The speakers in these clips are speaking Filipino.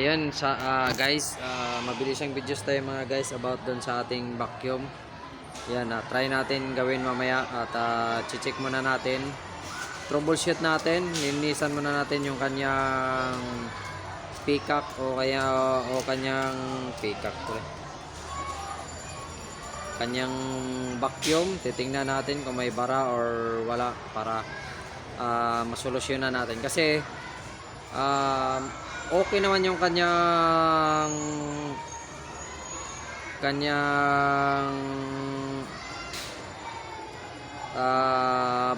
Yun sa guys, mabilis ang videos tayo mga guys about doon sa ating vacuum. Yan, try natin gawin mamaya at check muna natin. Troubleshoot natin, linisan muna natin yung kanyang peacock o kanyang peacock kanyang vacuum. Titingnan natin kung may bara or wala para masolusyonan natin kasi okay naman yung kanyang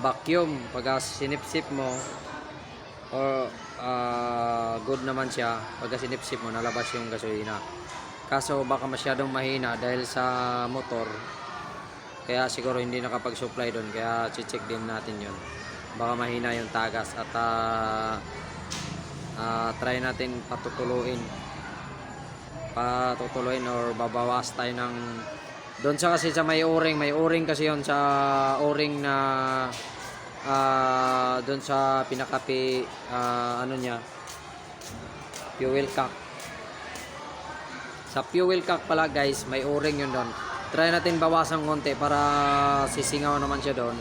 vacuum. Pag sinipsip mo or good naman siya, pag sinipsip mo nalabas yung gasolina. Kaso baka masyadong mahina dahil sa motor, kaya siguro hindi nakapag-supply doon, kaya check din natin yun. Baka mahina yung tagas at try natin patutuluin or babawas tayo ng doon sa, kasi sa may o-ring kasi yon sa o-ring na doon sa pinakapi ano niya, fuel cock. Sa fuel cock pala guys, may o-ring yun doon. Try natin bawasan konti para sisingaw naman siya doon.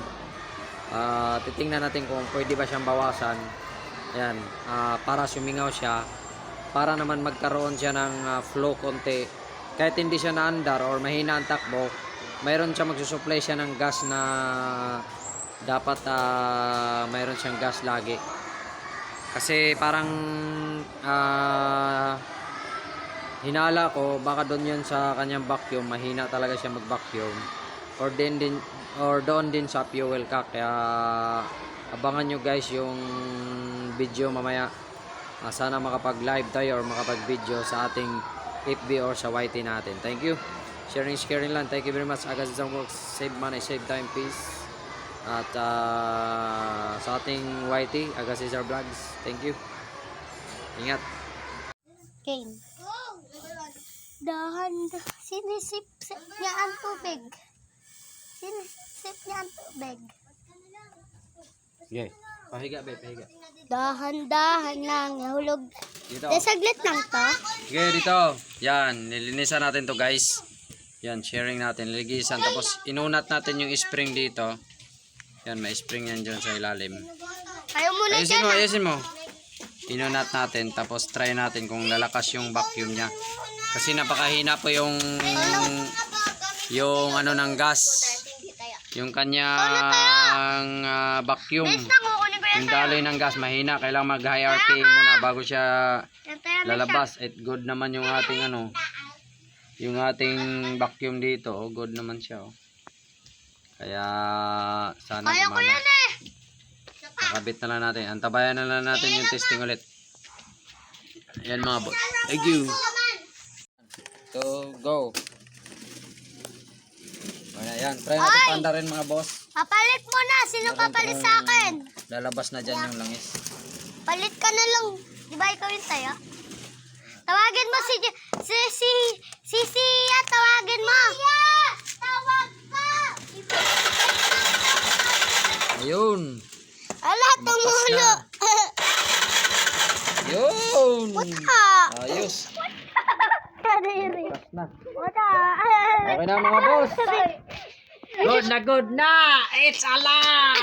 Titingnan natin kung pwede ba siyang bawasan. Yan, para sumingaw siya, para naman magkaroon siya ng flow konti. Kahit hindi siya naandar or mahina ang takbo, mayroon siya magsusupply siya ng gas na dapat mayroon siyang gas lagi. Kasi parang hinala ko baka doon yun sa kanyang vacuum, mahina talaga siya mag-vacuum, or doon din sa fuel cock. Kaya abangan nyo guys yung video mamaya. Sana makapag-live tayo or makapag-video sa ating FB or sa YT natin. Thank you. Sharing lang. Thank you very much. Agazizang works. Save money, save time, peace. At sa ating YT, Agazizar Vlogs. Thank you. Ingat. Okay. Dahan, sinisip niya ang tubig. Sinisip niya ang tubig. Okay. Pahiga, be, pahiga. Dahan-dahan lang, nahulog. Dito. Saglit lang to. Okay, dito. Yan, nilinisan natin to guys. Yan, sharing natin, liligisan. Tapos inunat natin yung spring dito. Yan, may spring yan dyan sa ilalim. Ayaw muna dyan. Ayusin mo. Inunat natin, tapos try natin kung lalakas yung vacuum niya. Kasi napakahina po yung ano ng gas. Yung kanyang vacuum. Yung daloy ng gas mahina, kailangan mag high RPM muna bago siya lalabas. At good naman yung ating yung ating vacuum dito, good naman siya. Kaya sana gumana. Nakabit na lang natin, antabayan na lang natin yung testing ulit. Ayan mga bot. Thank you. So go. Ayan, try natin panda rin mga boss. Papalit mo na. Sino papalit sa akin? Lalabas na dyan yung langis. Palit ka na lang. Di ba ikaw yung tayo? Tawagin mo si Sia, tawagin mo. Tawag ka. Ayun. Ala, tumulo. Ayun. Wata. Ayos. Kadiri. Na. Wata. Okay na mga boss. Good na. It's alive.